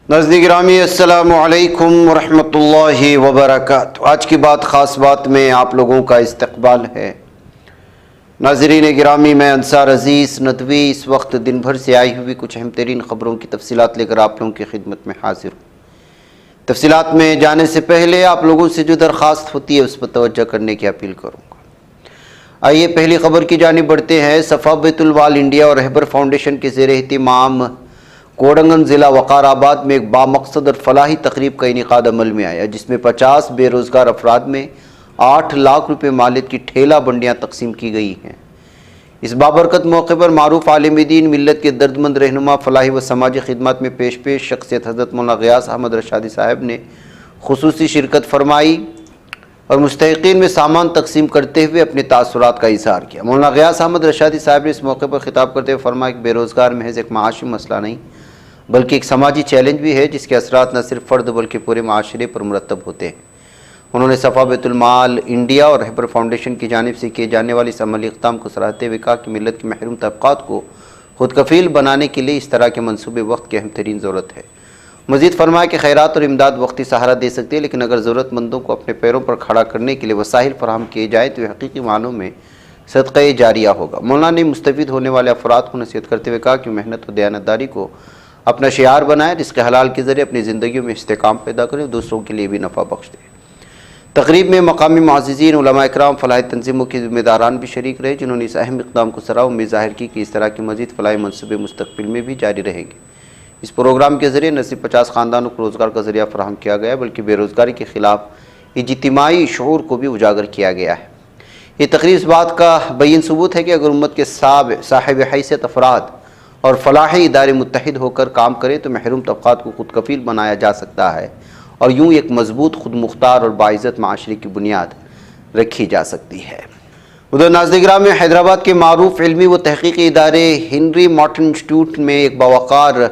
नाज़रीन गिरामी अस्सलामु अलैकुम वरहमतुल्लाहि वबरकातुहू। आज की बात ख़ास बात में आप लोगों का इस्तकबाल है। नाज़रीन गिरामी, मैं अंसार अज़ीज़ नदवी इस वक्त दिन भर से आई हुई कुछ अहम तरीन ख़बरों की तफसीलात लेकर आप लोगों की खिदमत में हाजिर हूँ। तफसीलात में जाने से पहले आप लोगों से जो दरख्वास्त होती है उस पर तवज्जो करने की अपील करूँगा। आइए पहली खबर की जानिब बढ़ते हैं। सफ़ा बैतुल माल इंडिया और रहबर फाउंडेशन के ज़ेर एहतिमाम कोडंगन ज़िला वक़ाराबाद में एक बामक़सद और फलाही तकरीब का इनेकाद अमल में आया, जिसमें 50 बेरोज़गार अफराद में 8 लाख रुपये मालियत की ठेला बंडियाँ तकसीम की गई हैं। इस बाबरकत मौके पर मारूफ आलिम दीन, मिल्लत के दर्दमंद रहनुमा, फलाही व समाजी खिदमत में पेश शख्सियत हज़रत मौलाना ग़ियास अहमद रशादी साहब ने खुसूसी शिरकत फरमाई और मुस्तहिक़ीन में सामान तकसीम करते हुए अपने तासुरात का इज़हार किया। मौलाना ग़ियास अहमद रशादी साहब ने इस मौके पर खिताब करते हुए फरमाया कि बेरोज़गार महज एक माशी मसला नहीं बल्कि एक समाजी चैलेंज भी है, जिसके असरात न सिर्फ फ़र्द बल्कि पूरे माशरे पर मुरतब होते हैं। उन्होंने सफ़ा बैतुल माल इंडिया और रहबर फाउंडेशन की जानिब से किए जाने वाले इस अमली इक़दाम को सराहते हुए कहा कि मिल्लत के महरूम तबक़ात को खुद कफ़ील बनाने के लिए इस तरह के मनसूबे वक्त की अहम तरीन ज़रूरत है। मज़ीद फरमाया कि खैरात और इमदाद वक्ती सहारा दे सकती है, लेकिन अगर ज़रूरतमंदों को अपने पैरों पर खड़ा करने के लिए वसाइल फराहम किए जाए तो यह हकीकी मानों में सदक़े जारिया होगा। मौलाना ने मुस्तफ़ीद होने वाले अफराद को नसीहत करते हुए कहा कि मेहनत और दयानतदारी को अपना शियार बनाएं, जिसके हलाल के ज़रिए अपनी ज़िंदगी में इस्तेकाम पैदा करें और दूसरों के लिए भी नफ़ा बख्श दें। तकरीब में मकामी मुअज़्ज़िज़ीन, उलमा इकराम, फलाही तंज़ीमों के ज़िम्मेदारान भी शरीक रहे, जिन्होंने इस अहम इक़दाम को सराहा। उम्मीद ज़ाहिर की कि इस तरह के मज़ीद फलाही मनसूबे मुस्तक़बिल में भी जारी रहेंगे। इस प्रोग्राम के ज़रिए न सिर्फ 50 ख़ानदानों को रोज़गार का ज़रिया फ़राहम किया गया, बल्कि बेरोज़गारी के ख़िलाफ़ इज्तिमाई शऊर को भी उजागर किया गया है। ये तकरीब इस बात का बय्यन सबूत है कि अगर उम्मत के साहिब हैसियत अफराद और फलाही इदारे मुत्तहिद होकर काम करें तो महरूम तबक़ात को खुद कफ़ील बनाया जा सकता है और यूँ एक मजबूत, खुद मुख्तार और बाइज़्ज़त माशरे की बुनियाद रखी जा सकती है। उधर नाज़रीन में हैदराबाद के मारूफ इल्मी व तहक़ीक़ी इदारे हेनरी मार्टिन इंस्टीट्यूट में एक बावक़ार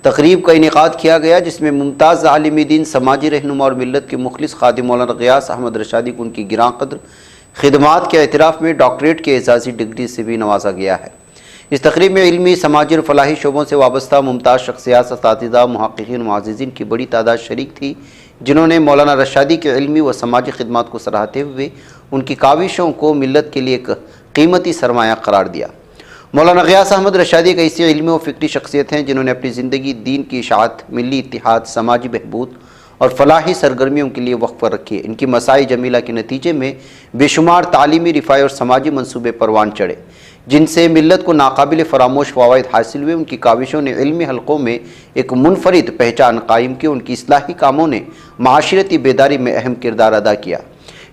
तकरीब का इनेकाद किया गया, जिसमें मुमताज़ आलिम दीन, समाजी रहनुमा और मिल्लत के मुखलिस खादिम मौलाना ग़ियास अहमद रशादी को उनकी गिरां क़द्र खिदमात के एतराफ़ में डॉक्टरेट के एज़ाज़ी डिग्री से भी नवाजा गया है। इस तकरीब में इल्मी, समाजी और फलाही शोबों से वाबस्ता मुमताज़ शख्सियात, असातिज़ा, मुहक़्क़िक़ीन, मुअज़्ज़िज़ीन की बड़ी तादाद शरीक थी, जिन्होंने मौलाना रशादी के इल्मी व समाजी खिदमात को सराहते हुए उनकी काविशों को मिल्लत के लिए एक कीमती सरमाया करार दिया। मौलाना ग़ियास अहमद रशादी एक ऐसी इल्मी व फ़िक्री शख्सियत हैं जिन्होंने अपनी ज़िंदगी दीन की इशाअत, मिली इत्तिहाद, समाजी बहबूद और फलाही सरगर्मियों के लिए वक्फ़ रखी है। इनकी मसाई जमीला के नतीजे में बेशुमार तालीमी, रिफ़ाई और समाजी मनसूबे परवान चढ़े, जिनसे मिल्लत को नाकाबिल फ़रामोश फ़वाइद हासिल हुए। उनकी काविशों ने इल्मी हलक़ों में एक मुनफरिद पहचान कायम की। उनकी इस्लाही कामों ने माशरती बेदारी में अहम किरदार अदा किया।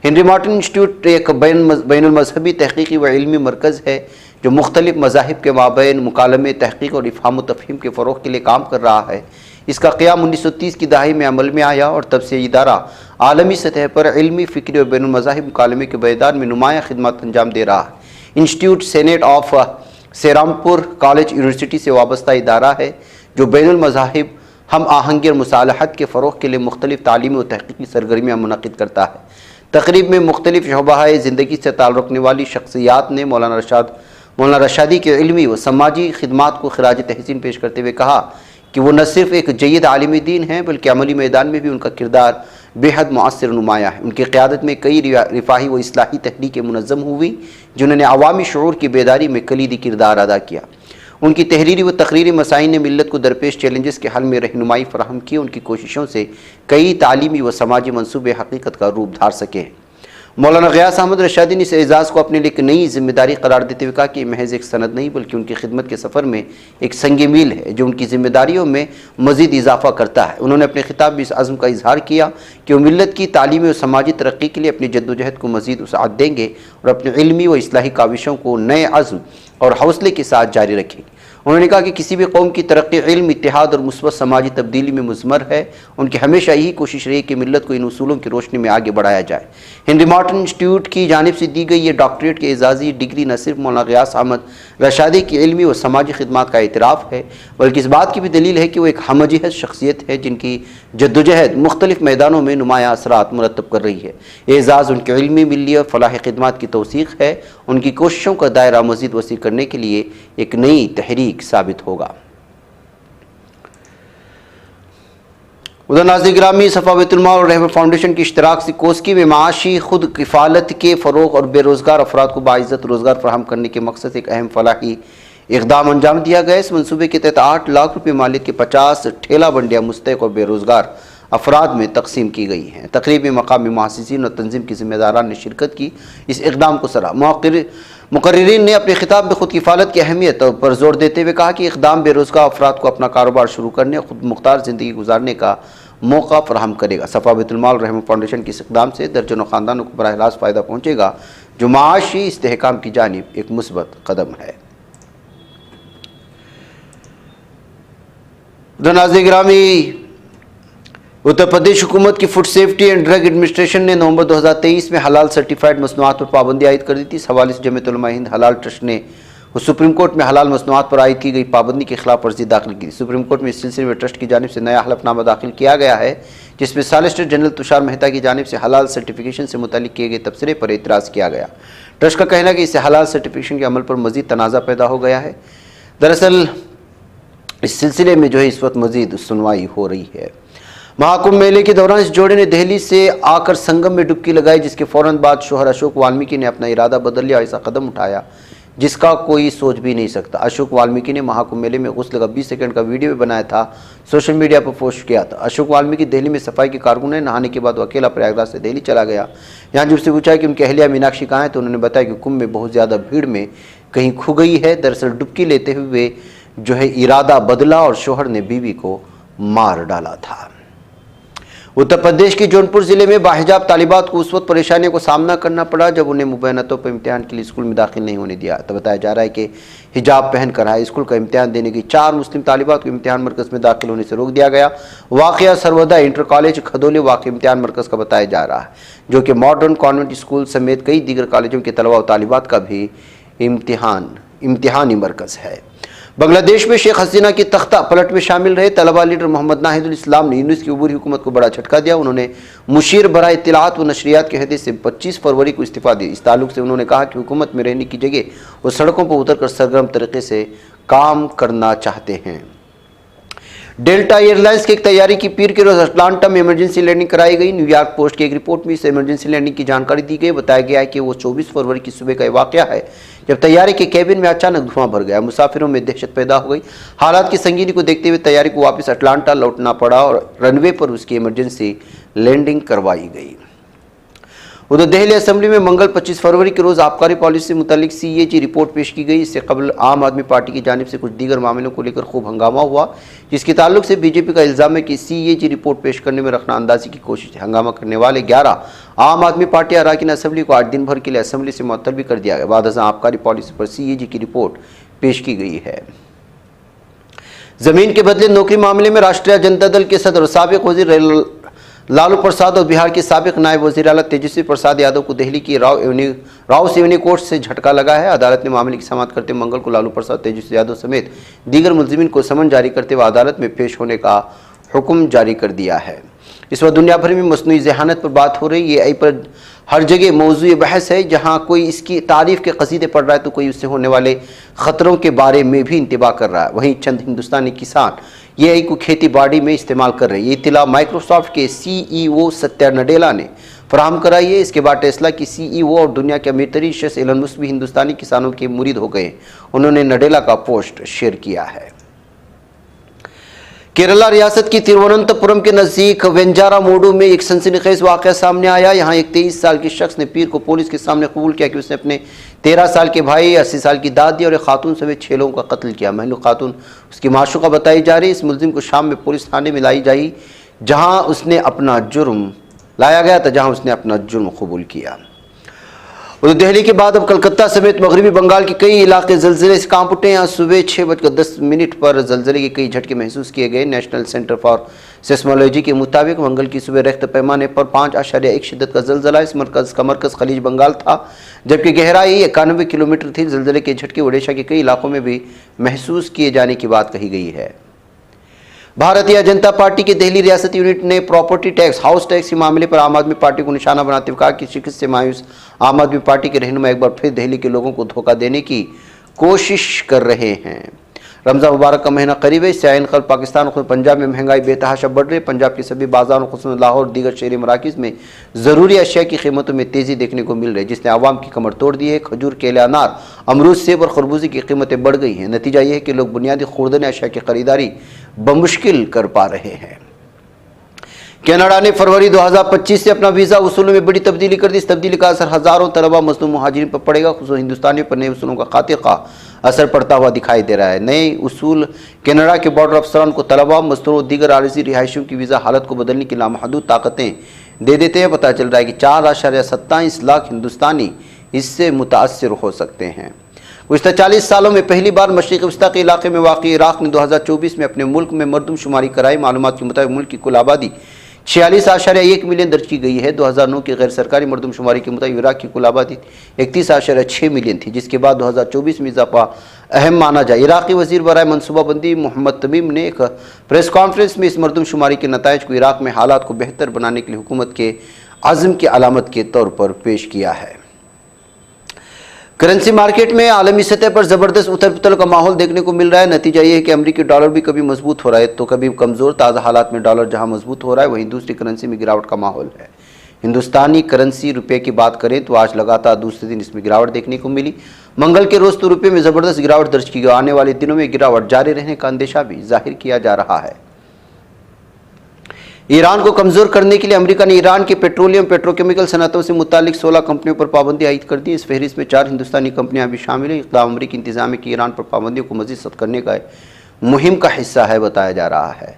हेनरी मार्टिन इंस्टीट्यूट एक बैनुल मज़हबी तहक़ीक़ी व इल्मी मरकज़ है जो मुख्तलिफ़ मज़ाहिब के माबैन मुकालमे, तहक़ीक़ और इफ़हाम व तफ़हीम के फ़रोग़ के लिए काम कर रहा है। इसका क़याम 1930 की दहाई में अमल में आया और तब से इदारा आलमी सतह पर इल्मी, फ़िक्री और बैनुल मज़ाहिब मुकालमे के मैदान में नुमायाँ खिदमत अंजाम दे रहा है। Institute senate of Serampore college university से वाबस्ता इदारा है जो बैनुल मज़ाहिब, हम आहंगी और मुसालहत के फ़रोग़ के लिए मुख्तलिफ़ तालीमी व तहक़ीक़ी सरगर्मियाँ मुनक़िद करता है। तक़रीब में मुख्तलिफ़ शोबाए ज़िंदगी से ताल्लुक़ रखने वाली शख्सियात ने मौलाना रशादी के इल्मी व समाजी खिदमात को ख़िराज तहसीन पेश करते हुए कहा कि वो न सिर्फ एक जय्यद आलिम दीन हैं बल्कि अमली मैदान में भी उनका किरदार बेहद मुअस्सिर नुमाया है। उनकी क़यादत में कई रिफ़ाही व इस्लाही तहरीकें मुनज़्ज़म हुई, जिन्होंने अवामी शऊर की बेदारी में कलीदी किरदार अदा किया। उनकी तहरीरी व तकरीरी मसाइल ने मिल्लत को दरपेश चैलेंजेस के हल में रहनुमाई फ़राहम की। उनकी कोशिशों से कई तालीमी व समाजी मनसूबे हकीकत का रूप धार सके। मौलाना ग़ियास अहमद रशादी ने इस एज़ाज़ को अपने लिए एक नई जिम्मेदारी करार देते हुए कहा कि महज एक सनद नहीं बल्कि उनकी खिदमत के सफ़र में एक संग मील है जो उनकी जिम्मेदारियों में मज़ीद इजाफ़ा करता है। उन्होंने अपने खिताब में इस अज़्म का इजहार किया कि वो मिल्लत की तालीमी और समाजी तरक्की के लिए अपनी जद्दोजहद को मज़ीद वसाअत देंगे और अपने इल्मी व इस्लाही काविशों को नए अज़्म और हौसले के साथ जारी रखेंगे। उन्होंने कहा कि किसी भी कौम की तरक्की इल्म, इत्तिहाद और मुस्बत समाजी तब्दीली में मुज़मर है। उनकी हमेशा यही कोशिश रही कि मिल्लत को इन उसूलों की रोशनी में आगे बढ़ाया जाए। हेनरी मार्टिन इंस्टीट्यूट की जानिब से दी गई ये डॉक्टरेट के एज़ाज़ी डिग्री न सिर्फ मौलाना ग़ियास अहमद रशादी की इल्मी व समाजी खिदमात का एतराफ़ है बल्कि इस बात की भी दलील है कि वो एक हमजहत शख्सियत है जिनकी जद्दोजहद मुख्तलिफ़ मैदानों में नुमायाँ असरात मुरतब कर रही है। एज़ाज़ उनके इल्मी, मिल्ली और फलाही खिदमात की तौसीक़ है। उनकी कोशिशों का दायरा मज़ीद वसी करने के लिए एक नई तहरीक साबित होगा। उधर नाज़रीन गिरामी, सफ़ा बैतुल माल और रहमत फाउंडेशन की इश्तराक से कोस्की में माशी खुद किफ़ालत के फ़रोग़ और बेरोज़गार अफराद को बाइज़्ज़त रोज़गार फराहम करने के मकसद से एक अहम फलाही इक़दाम अंजाम दिया गया। इस मनसूबे के तहत 8 लाख रुपये मालियत के 50 ठेला बंडियाँ मुस्तहिक़ और बेरोज़गार अफराद में तकसीम की गई हैं। तकरीब में मकामी मुहस्सिसीन और तंजीम की ज़िम्मेदारान ने शिरकत की। इस इक़दाम को सराहा। मुकर्रिरीन ने अपने खिताब में खुद किफ़ालत की अहमियत पर जोर देते हुए कहा कि इक़दाम बेरोज़गार अफराद को अपना कारोबार शुरू करने और खुद मुख्तार ज़िंदगी गुजारने का मौका फराहम करेगा। सफ़ा बैतुल माल रहमत फाउंडेशन की इस इक़दाम से दर्जनों ख़ानदानों को बराह रास्त फ़ायदा पहुँचेगा, जो माशी इस्तेहकाम की जानिब एक मुस्बत कदम है। नाज़रीन गिरामी, उत्तर प्रदेश हुकूमत की food safety and drug administration ने नवंबर 2023 में हलाल सर्टिफाइड मसनूआत पर पाबंदी आयद कर दी थी। इस हवाले से जमीयत उलमा हिंद हलाल ट्रस्ट ने सुप्रीम कोर्ट में हलाल मसनूआत पर आयद की गई पाबंदी के खिलाफ अर्जी दाखिल की। सुप्रीम कोर्ट में इस सिलसिले में ट्रस्ट की जानिब से नया हलफनामा दाखिल किया गया है, जिसमें सॉलिसिटर जनरल तुषार मेहता की जानिब से हलाल सर्टिफिकेशन से मुतालिक किए गए तबसरे पर एतराज़ किया गया। ट्रस्ट का कहना है कि इससे हलाल सर्टिफिकेशन के अमल पर मजीद तनाज़ा पैदा हो गया है। दरअसल इस सिलसिले में इस वक्त मजीद सुनवाई हो रही है। महाकुंभ मेले के दौरान इस जोड़े ने दिल्ली से आकर संगम में डुबकी लगाई, जिसके फौरन बाद शोहर अशोक वाल्मीकि ने अपना इरादा बदल लिया और ऐसा कदम उठाया जिसका कोई सोच भी नहीं सकता। अशोक वाल्मीकि ने महाकुंभ मेले में गुस्ल का 20 सेकंड का वीडियो भी बनाया था, सोशल मीडिया पर पोस्ट किया था। अशोक वाल्मीकि दिल्ली में सफाई के कारकुन है। नहाने के बाद वो अकेला प्रयागराज से दिल्ली चला गया। यहाँ जब उससे पूछा कि उनकी अहलिया मीनाक्षी कहाँ है, तो उन्होंने बताया कि कुंभ में बहुत ज़्यादा भीड़ में कहीं खो गई है। दरअसल डुबकी लेते हुए इरादा बदला और शोहर ने बीवी को मार डाला था। उत्तर प्रदेश के जौनपुर जिले में बाहिजाब तालिबात को उस वक्त परेशानियों का सामना करना पड़ा जब उन्हें मुबैनतों पर इम्तिहान के लिए स्कूल में दाखिल नहीं होने दिया। तो बताया जा रहा है कि हिजाब पहन कर हाई स्कूल का इम्तिहान देने की 4 मुस्लिम तालिबात को इम्तिहान मरकज़ में दाखिल होने से रोक दिया गया। वाक़या सरवदा इंटर कॉलेज खदोले वाक़ इम्तिहान मरकज़ का बताया जा रहा है, जो कि मॉडर्न कॉन्वेंट स्कूल समेत कई दीगर कॉलेजों के तलबा और तालिबात का भी इम्तिहानी मरकज़ है। बांग्लादेश में शेख हसीना की तख्ता पलट में शामिल रहे तलबा लीडर मोहम्मद नाहिदुल इस्लाम ने यूनुस की अबूरी हुकूमत को बड़ा झटका दिया। उन्होंने मुशीर बरा इत्तिलात व नशरियात के हदीस से 25 फरवरी को इस्तीफा दिया। इस ताल्लुक से उन्होंने कहा कि हुकूमत में रहने की जगह वो सड़कों पर उतरकर सरगर्म तरीके से काम करना चाहते हैं। डेल्टा एयरलाइंस की एक तैयारी की पीर के रोज अटलांटा में इमरजेंसी लैंडिंग कराई गई। न्यूयॉर्क पोस्ट की एक रिपोर्ट में इस इमरजेंसी लैंडिंग की जानकारी दी गई। बताया गया है कि वो 24 फरवरी की सुबह का वाकया है, जब तैयारी के केबिन में अचानक धुआं भर गया। मुसाफिरों में दहशत पैदा हो गई। हालात की संगीनी को देखते हुए तैयारी को वापस अटलांटा लौटना पड़ा और रनवे पर उसकी इमरजेंसी लैंडिंग करवाई गई। उधर दिल्ली असेंबली में मंगल 25 फरवरी के रोज़ आबकारी पॉलिसी से मुतालिक CAG रिपोर्ट पेश की गई। इससे कबल आम आदमी पार्टी की जानिब से कुछ दीगर मामलों को लेकर खूब हंगामा हुआ, जिसके ताल्लुक से बीजेपी का इल्ज़ाम है कि CAG रिपोर्ट पेश करने में रखना अंदाजी की कोशिश है। हंगामा करने वाले 11 आम आदमी पार्टी अरकान असेंबली को 8 दिन भर के लिए असेंबली से मुअत्तल भी कर दिया गया। बाद आबकारी पॉलिसी पर CAG की रिपोर्ट पेश की गई है। जमीन के बदले नौकरी मामले में राष्ट्रीय जनता दल के सदर और साबिक वजीर लालू प्रसाद और बिहार के साबिक नायब वजीर आला तेजस्वी प्रसाद यादव को दिल्ली की राव एवेन्यू कोर्ट से झटका लगा है। अदालत ने मामले की समाअत करते मंगल को लालू प्रसाद, तेजस्वी यादव समेत दीगर मुलजिमीन को समन जारी करते हुए अदालत में पेश होने का हुक्म जारी कर दिया है। इस वक्त दुनिया भर में मसनूई ज़हानत पर बात हो रही है। ये पर हर जगह मौजूद बहस है। जहाँ कोई इसकी तारीफ़ के कसीदे पढ़ रहा है तो कोई उससे होने वाले ख़तरों के बारे में भी इंतबाह कर रहा है। वहीं चंद हिंदुस्तानी किसान ये को खेती बाड़ी में इस्तेमाल कर रहे हैं। ये इत्तला माइक्रोसॉफ्ट के CEO सत्या नडेला ने फराहम कराई है। इसके बाद टेस्ला की CEO और दुनिया के अमीर तरीन शख्स एलन मस्क भी हिंदुस्तानी किसानों के मुरीद हो गए। उन्होंने नडेला का पोस्ट शेयर किया है। केरला रियासत की तिरुवनंतपुरम के नज़दीक वेंजारामोडू में एक सनसनीखेज वाक़या सामने आया। यहाँ एक 23 साल के शख्स ने पीर को पुलिस के सामने कबूल किया कि उसने अपने 13 साल के भाई, 80 साल की दादी और एक खातून समेत 6 लोगों का कत्ल किया। महलूक खातून उसकी माशूका बताई जा रही। इस मुलजिम को शाम में पुलिस थाने में लाई जाई, जहाँ उसने अपना जुर्म लाया गया था, जहाँ उसने अपना जुर्म कबूल किया। उधर दिल्ली के बाद अब कलकत्ता समेत मगरबी बंगाल के कई इलाके जलजिले से कांप उठे। यहाँ सुबह 6:10 पर जलजिले के कई झटके महसूस किए गए। नेशनल सेंटर फॉर सेस्मोलॉजी के मुताबिक मंगल की सुबह रेख्त पैमाने पर 5.1 शिद्दत का जलजिला। इस मरकज़ का मरकज़ खलीज बंगाल था, जबकि गहराई 91 किलोमीटर थी। जलजिले के झटके ओडिशा के कई इलाकों में भी महसूस किए जाने की बात कही गई है। भारतीय जनता पार्टी के दिल्ली रियासती यूनिट ने प्रॉपर्टी टैक्स, हाउस टैक्स के मामले पर आम आदमी पार्टी को निशाना बनाते हुए कहा कि शिकस्त से मायूस आम आदमी पार्टी के रहनुमा एक बार फिर दिल्ली के लोगों को धोखा देने की कोशिश कर रहे हैं। रमज़ान मुबारक का महीना करीब है। इससे आइन कल पाकिस्तान और पंजाब में महंगाई बेतहाशा बढ़ रही है। पंजाब के सभी बाजारों खुसूसन लाहौर दीगर शहरी मराकज़ में ज़रूरी अशिया की कीमतों में तेज़ी देखने को मिल रही है, जिसने आवाम की कमर तोड़ दी है। खजूर, केले, अनार, अमरूद, सेब और खरबूजे की कीमतें बढ़ गई हैं। नतीजा यह है कि लोग बुनियादी खुर्दनी अशिया की खरीदारी बमुश्किल कर पा रहे हैं। कनाडा ने फरवरी 2025 से अपना वीज़ा उसूलों में बड़ी तब्दीली कर दी। इस तब्दीली का असर हज़ारों तलबा मज़लूम मुहाजिरीन पर पड़ेगा। खुसूसन हिंदुस्तानियों पर नए उसूलों का खातिर असर पड़ता हुआ दिखाई दे रहा है। नए उसूल कनाडा के बॉर्डर अफसरान को तलबा, मज़दूरों और दीगर आरज़ी रिहायशियों की वीज़ा हालत को बदलने की लामहदूद ताकतें दे देते हैं। पता चल रहा है कि 4.27 लाख हिंदुस्तानी इससे मुतासर हो सकते हैं। गुज़श्ता 40 सालों में पहली बार मशरिक़ वस्ता के इलाके में वाक़ई इराक़ ने 2024 में अपने मुल्क में मरदमशुमारी कराई। मालूमात के मुताबिक मुल्क की कुल आबादी 46.1 मिलियन दर्ज की गई है। 2009 की गैर सरकारी मरदमशुमारी के मुताबिक इराक़ की कुल आबादी 31.6 मिलियन थी, जिसके बाद 2024 में इजाफा अहम माना जाए। इराक़ी वज़ीर बराए मनसूबाबंदी मोहम्मद तमीम ने एक प्रेस कॉन्फ्रेंस में इस मरदमशुमारी के नताइज को इराक़ में हालात को बेहतर बनाने के लिए हुकूमत के आज़म की अलामत के तौर पर पेश किया है। करेंसी मार्केट में आलमी सतह पर ज़बरदस्त उथल पुथल का माहौल देखने को मिल रहा है। नतीजा ये है कि अमरीकी डॉलर भी कभी मजबूत हो रहा है तो कभी कमज़ोर। ताज़ा हालात में डॉलर जहां मजबूत हो रहा है, वहीं दूसरी करेंसी में गिरावट का माहौल है। हिंदुस्तानी करेंसी रुपये की बात करें तो आज लगातार दूसरे दिन इसमें गिरावट देखने को मिली। मंगल के रोज़ तो रुपये में ज़बरदस्त गिरावट दर्ज की गई। आने वाले दिनों में गिरावट जारी रहने का अंदेशा भी जाहिर किया जा रहा है। ईरान को कमज़ोर करने के लिए अमेरिका ने ईरान के पेट्रोलियम पेट्रोकेमिकल सनतों से मुतालिक 16 कंपनियों पर पाबंदी आयद कर दी। इस फहरिस्त में 4 हिंदुस्तानी कंपनियां भी शामिल हैं। इक़दाम अमरीकी इंतजामिया की ईरान पर पाबंदियों को मज़ीद सख्त करने का मुहिम का हिस्सा है बताया जा रहा है।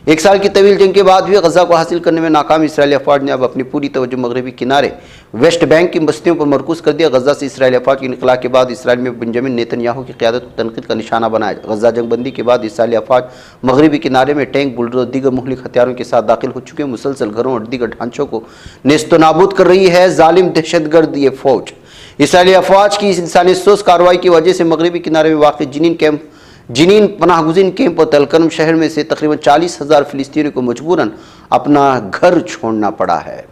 एक साल की तवील जंग के बाद भी गज़ा को हासिल करने में नाकाम इसराइली अफवाज ने अब अपनी पूरी तवज्जो मगरबी किनारे वेस्ट बैंक की बस्तियों पर मरकूज़ कर दिया। गज़ा से इसराइली अफवाज के इनक़िला के बाद इसराइल में बेंजामिन नेतन्याहू की क़यादत को तनक़ीद का निशाना बनाया। गज़ा जंगबंदी के बाद इसराइली अफवाज मगरबी किनारे में टैंक, बुलडोज़र, दीगर मुहलिक हथियारों के साथ दाखिल हो चुके हैं। मुसलसल घरों और दीगर ढांचों को नेस्तो नाबूद कर रही है ज़ालिम दहशतगर्द ये फ़ौज। इसराइली अफवाज की इस इंसानी सोच कार्रवाई की वजह से मगरबी किनारे में वाक़ जिनीन पनाहगुज़ीन कैंप और तलकर्म शहर में से तकरीबन 40,000 फ़िलिस्तीनियों को मजबूरन अपना घर छोड़ना पड़ा है।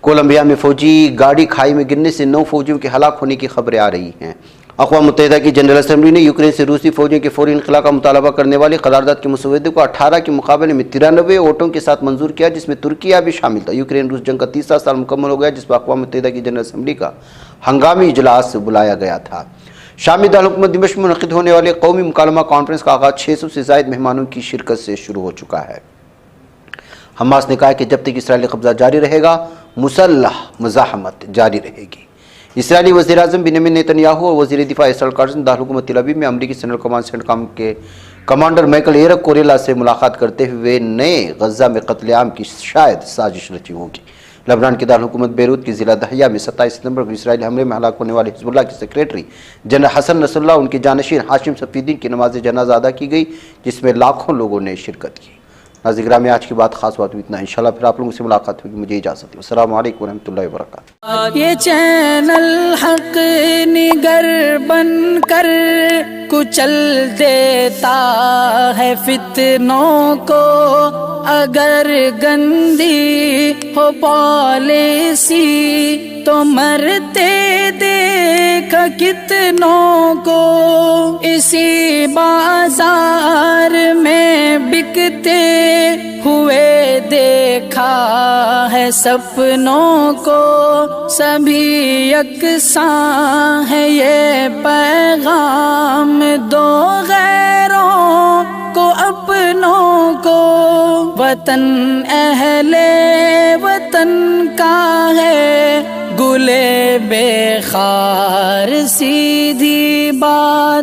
कोलंबिया में फौजी गाड़ी खाई में गिरने से 9 फौजियों के हलाक होने की खबरें आ रही हैं। अक़वाम मुत्तहिदा की जनरल असम्बली ने यूक्रेन से रूसी फौजियों के फौरी इनक़िला का मुतालबा करने वाली करारदाद के मसौदे को 18 के मुकाबले में 93 वोटों के साथ मंजूर किया, जिसमें तुर्किया भी शामिल था। यूक्रेन रूस जंग का तीसरा साल मुकम्मल हो गया, जिस पर अक़वाम मुत्तहिदा की जनरल असम्बली का हंगामी इजलास बुलाया गया था। शामी दारुल दिमश्क में मुनक़िद होने वाले कौमी मुकालमा कॉन्फ्रेंस का आगाज़ 600 से ज़ायद मेहमानों की शिरकत से शुरू हो चुका है। हमास ने कहा कि जब तक इसराइली कब्ज़ा जारी रहेगा, मुसल्लह मुज़ाहमत जारी रहेगी। इसराइली वज़ीर-ए-आज़म बेंजामिन नेतन्याहू और वज़ीर दिफ़ा इसराइल काज़िम दारुल-हुकूमत तेल अवीव में अमरीकी सेंट्रल कमांड सेंटकॉम के कमांडर माइकल एरक कोरेला से मुलाकात करते हुए नए गज़ा में कत्लेआम की शायद साजिश रची होगी। लबनान के दारुल-हुकूमत बेरूत की ज़िला दहिया में 27 सितंबर को इसराइली हमले में हलाक होने वाले हिज़्बुल्लाह के सेक्रेटरी जनरल हसन नसरुल्लाह, उनके जानशीन हाशिम सफ़ीदीन की नमाज जनाजा अदा की गई, जिसमें लाखों लोगों ने शिरकत की। नाज़रीन में आज की बात खास बात इतना। इंशाल्लाह फिर आप लोगों से मुलाकात होगी। मुझे इजाज़त दो। अस्सलामु अलैकुम रहमतुल्लाहि व बरकातुहू। ये चैनल हक निगर बन कर कुचल देता है फितनों को, अगर गंदी हो पॉलिसी तो मरते देख कितनों को। इसी बाजार में बिकते हुए देखा है सपनों को, सभी यकसां है ये पैगाम दो गैरों को अपनों को। वतन अहले वतन का है गुले बेखार सीधी बात।